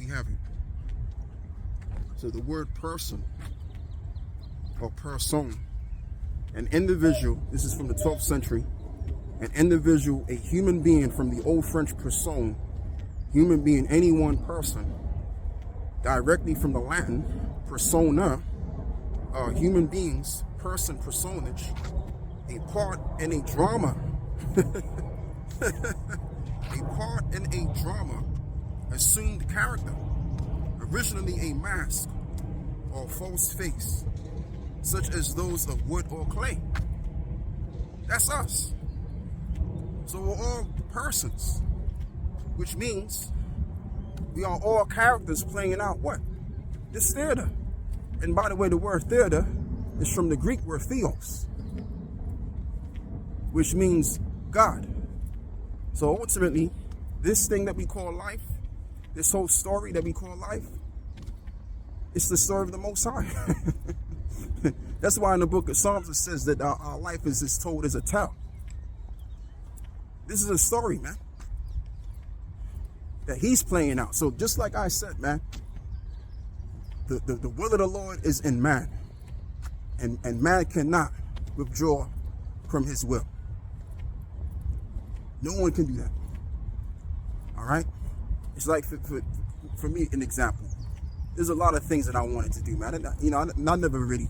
we have it. So the word person or person, an individual, this is from the 12th century, an individual, a human being, from the old French personne, human being, any one person, directly from the Latin persona, human beings, person, personage, a part in a drama, a part in a drama, assumed character, originally a mask or false face, such as those of wood or clay. That's us. So we're all persons, which means we are all characters playing out what? This theater. And by the way, the word theater is from the Greek word theos, which means God. So ultimately, this thing that we call life, this whole story that we call life, it's the story of the Most High. That's why in the book of Psalms it says that our life is told as a tale. This is a story, man, that he's playing out. So just like I said, man, the will of the Lord is in man. And man cannot withdraw from his will. No one can do that. All right? It's like, for me, an example. There's a lot of things that I wanted to do, man. I never really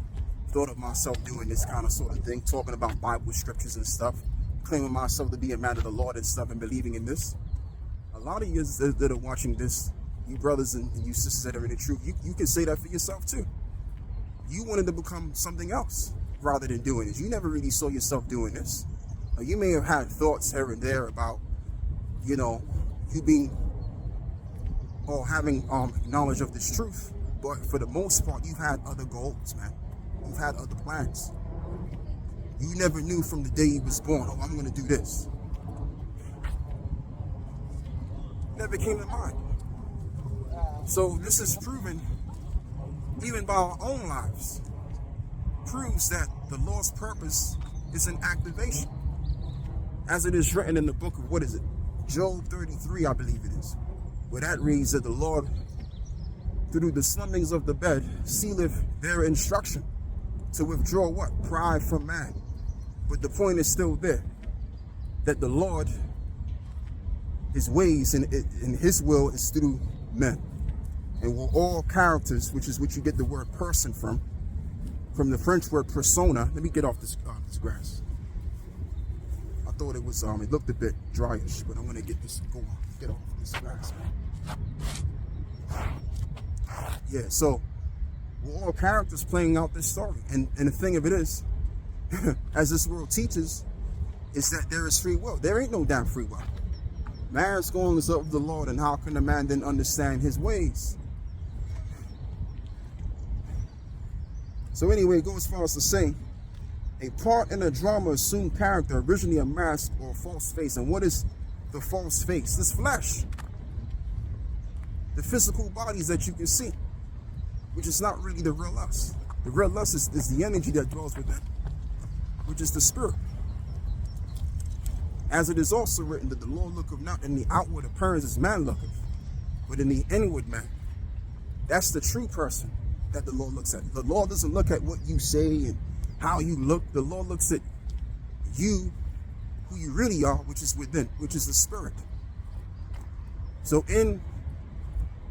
thought of myself doing this kind of sort of thing, talking about Bible scriptures and stuff, claiming myself to be a man of the Lord and stuff, and believing in this. A lot of you that are watching this, you brothers and you sisters that are in the truth, you can say that for yourself too. You wanted to become something else rather than doing this. You never really saw yourself doing this. You may have had thoughts here and there about, you being or having knowledge of this truth, but for the most part, you've had other goals, man. You've had other plans. You never knew from the day you was born, oh, I'm going to do this. Never came to mind. So this is proven, even by our own lives, proves that the Lord's purpose is in activation. As it is written in the book of, what is it? Job 33, I believe it is. Where that reads that the Lord, through the slumberings of the bed, sealeth their instruction to withdraw what? Pride from man. But the point is still there, that the Lord, his ways and his will is through men. And we're all characters, which is what you get the word person from the French word persona. Let me get off this grass. I thought it was, it looked a bit dryish, but I'm gonna get off this grass. Yeah, so we're all characters playing out this story. And the thing of it is, as this world teaches, is that there is free will. There ain't no damn free will. Man's going is of the Lord, and how can a man then understand his ways? So anyway, it goes as far as to say, a part in a drama assumed character, originally a mask or a false face. And what is the false face? This flesh. The physical bodies that you can see, which is not really the real us. The real us is the energy that dwells within, which is the spirit. As it is also written that the Lord looketh not in the outward appearance as man looketh, but in the inward man. That's the true person that the Lord looks at. The Lord doesn't look at what you say and how you look. The Lord looks at you, who you really are, which is within, which is the spirit. So in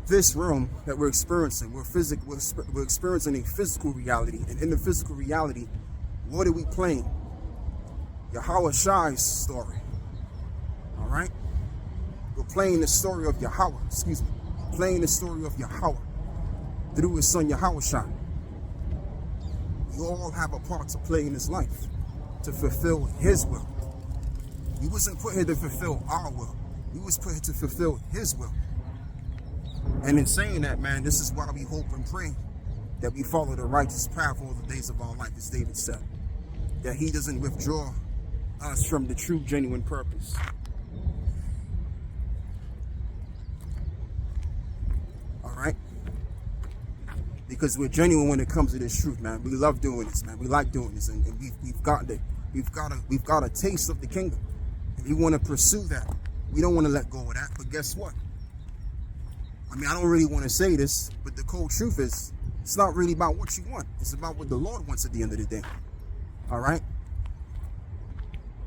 this realm that we're experiencing, we're experiencing a physical reality. And in the physical reality, what are we playing? Yahweh Shai's story. All right? We're playing the story of Yahweh, playing the story of Yahweh through his son Yahweh Shai. You all have a part to play in this life, to fulfill his will. You wasn't put here to fulfill our will. You was put here to fulfill his will. And in saying that, man, this is why we hope and pray that we follow the righteous path all the days of our life, as David said. That he doesn't withdraw us from the true, genuine purpose. All right? Because we're genuine when it comes to this truth, man. We love doing this, man. We like doing this, and we've got a taste of the kingdom. And we want to pursue that. We don't want to let go of that. But guess what? I mean, I don't really want to say this, but the cold truth is, it's not really about what you want. It's about what the Lord wants at the end of the day. All right?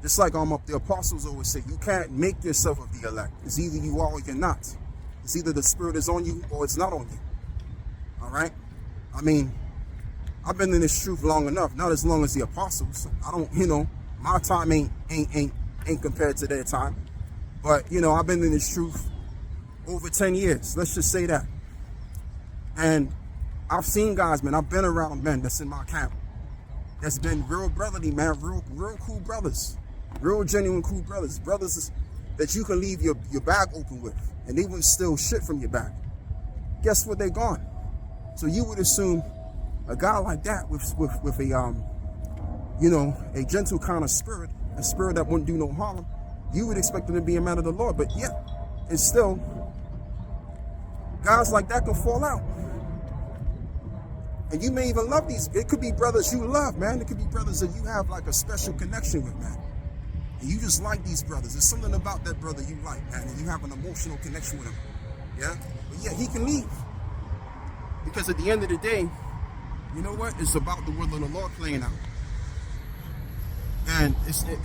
Just like the apostles always say, you can't make yourself of the elect. It's either you are or you're not. It's either the Spirit is on you or it's not on you. All right? I mean, I've been in this truth long enough, not as long as the apostles. I don't, my time ain't compared to their time. But, I've been in this truth over 10 years. Let's just say that. And I've seen guys, man, I've been around men that's in my camp. That's been real brotherly, man, real cool brothers. Real genuine cool brothers. Brothers that you can leave your bag open with. And they wouldn't steal shit from your bag. Guess what? They're gone. So you would assume a guy like that with a a gentle kind of spirit, a spirit that wouldn't do no harm, you would expect him to be a man of the Lord. But yet, it's still, guys like that can fall out. And you may even love these. It could be brothers you love, man. It could be brothers that you have like a special connection with, man. And you just like these brothers. There's something about that brother you like, man. And you have an emotional connection with him. Yeah? But yeah, he can leave. Because at the end of the day, you know what? It's about the will of the Lord playing out. And it's in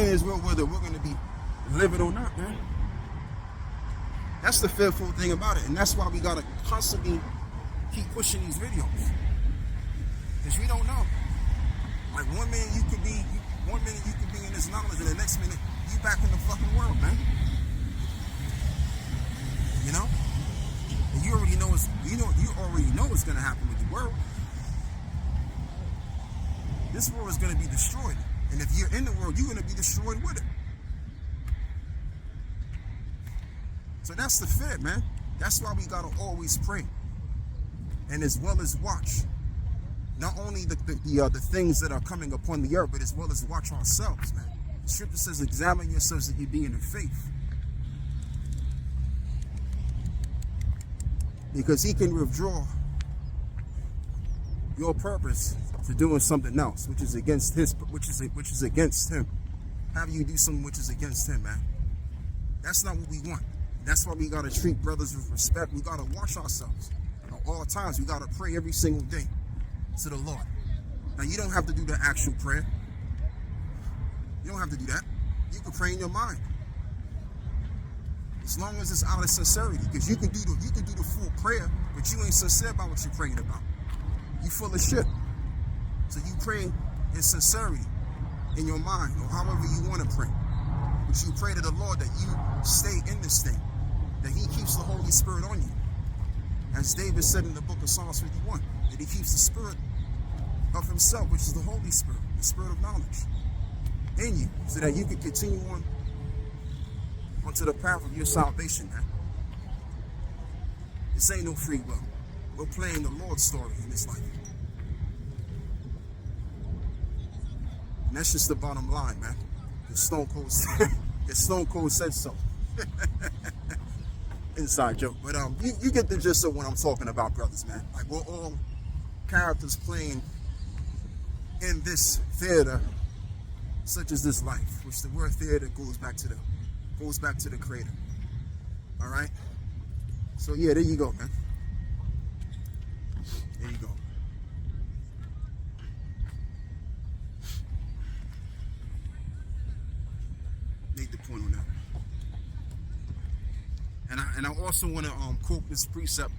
his will whether we're going to be living or not, man. That's the fearful thing about it. And that's why we got to constantly keep pushing these videos. Because we don't know. Like one minute you could be in this knowledge, and the next minute you back in the fucking world, man. You know? And you already know what's gonna happen with the world. This world is gonna be destroyed. And if you're in the world, you're gonna be destroyed with it. So that's the fear, man. That's why we gotta always pray. And as well as watch. Not only the things that are coming upon the earth, but as well as watch ourselves, man. The scripture says, examine yourselves that you be in the faith. Because he can withdraw your purpose to doing something else, which is against him. Have you do something which is against him, man? That's not what we want. That's why we gotta treat brothers with respect. We gotta watch ourselves at all times. We gotta pray every single day to the Lord. Now you don't have to do the actual prayer. You don't have to do that. You can pray in your mind. As long as it's out of sincerity. Because you can do the full prayer, but you ain't sincere about what you're praying about. You full of shit. So you pray in sincerity in your mind, or however you want to pray. But you pray to the Lord that you stay in this thing, that he keeps the Holy Spirit on you. As David said in the book of Psalms 51, that he keeps the Spirit of himself, which is the Holy Spirit, the Spirit of knowledge, in you, so that you can continue on onto the path of your salvation, man. This ain't no free will. We're playing the Lord's story in this life. And that's just the bottom line, man. The Stone Cold said so. Inside joke. But you get the gist of what I'm talking about, brothers, man. Like, we're all characters playing in this theater, such as this life, which the word theater goes back to the Creator. All right. So yeah, there you go, man. There you go. Make the point on that. And I also want to quote this precept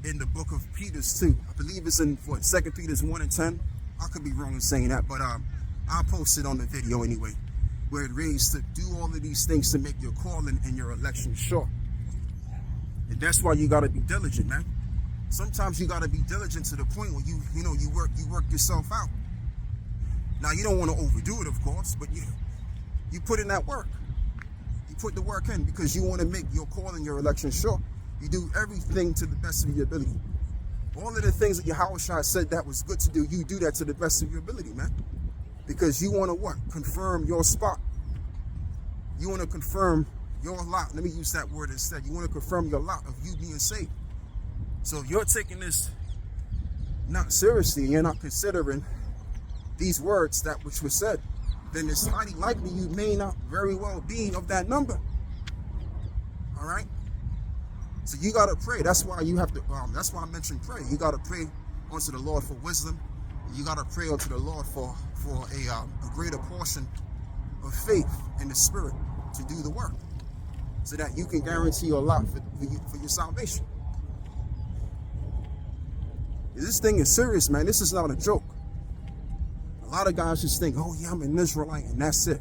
in the book of Peter's too. I believe it's in 2 Peter's 1:10. I could be wrong in saying that, but I'll post it on the video anyway, where it reads to do all of these things to make your calling and your election sure. And that's why you gotta be diligent, man. Sometimes you gotta be diligent to the point where you work yourself out. Now you don't want to overdo it, of course, but you put in that work. You put the work in because you want to make your call and your election sure. You do everything to the best of your ability. All of the things that Yahushua said that was good to do, you do that to the best of your ability, man. Because you want to what? Confirm your spot. You want to confirm your lot. Let me use that word instead. You want to confirm your lot of you being saved. So if you're taking this not seriously, and you're not considering these words that which was said, then it's highly likely you may not very well be of that number. All All right. So you gotta pray. That's why you have to. That's why I mentioned pray. You gotta pray unto the Lord for wisdom. You gotta pray unto the Lord for a greater portion of faith in the Spirit to do the work, so that you can guarantee a lot for your salvation. This thing is serious, man. This is not a joke. A lot of guys just think, oh yeah, I'm an Israelite and that's it.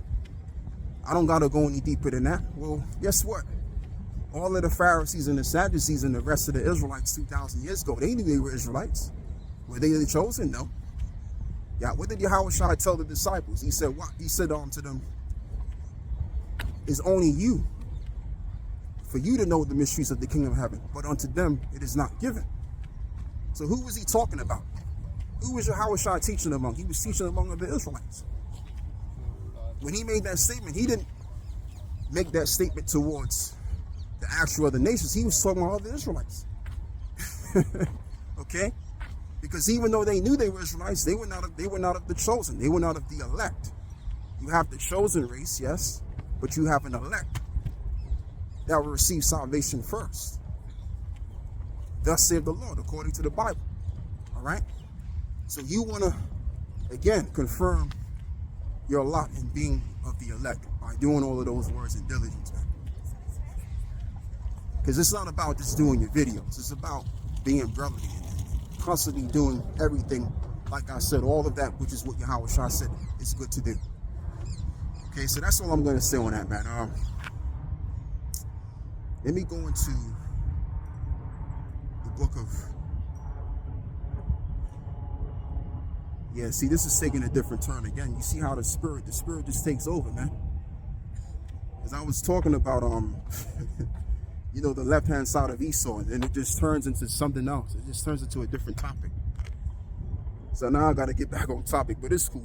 I don't gotta go any deeper than that. Well, guess what? All of the Pharisees and the Sadducees and the rest of the Israelites 2,000 years ago, they knew they were Israelites. Were they the chosen? No. Yeah, what did Yahushua tell the disciples? He said what? He said to them, it's only you, for you to know the mysteries of the kingdom of heaven, but unto them it is not given. So who was he talking about? Who was Yahushua teaching among? He was teaching among the Israelites. When he made that statement, he didn't make that statement towards the actual other nations. He was talking about other Israelites. Okay? Because even though they knew they were Israelites, they were not of the chosen. They were not of the elect. You have the chosen race, yes, but you have an elect that will receive salvation first. Thus saith the Lord, according to the Bible. All right? So you want to, again, confirm your lot in being of the elect by doing all of those words in diligence, man. Because it's not about just doing your videos. It's about being brotherly and constantly doing everything. Like I said, all of that, which is what Yahushua said, is good to do. Okay, so that's all I'm going to say on that, man. Let me go into the book of... Yeah, see, this is taking a different turn again. You see how the spirit just takes over, man. As I was talking about, you know, the left-hand side of Esau, and it just turns into something else. It just turns into a different topic. So now I got to get back on topic, but it's cool.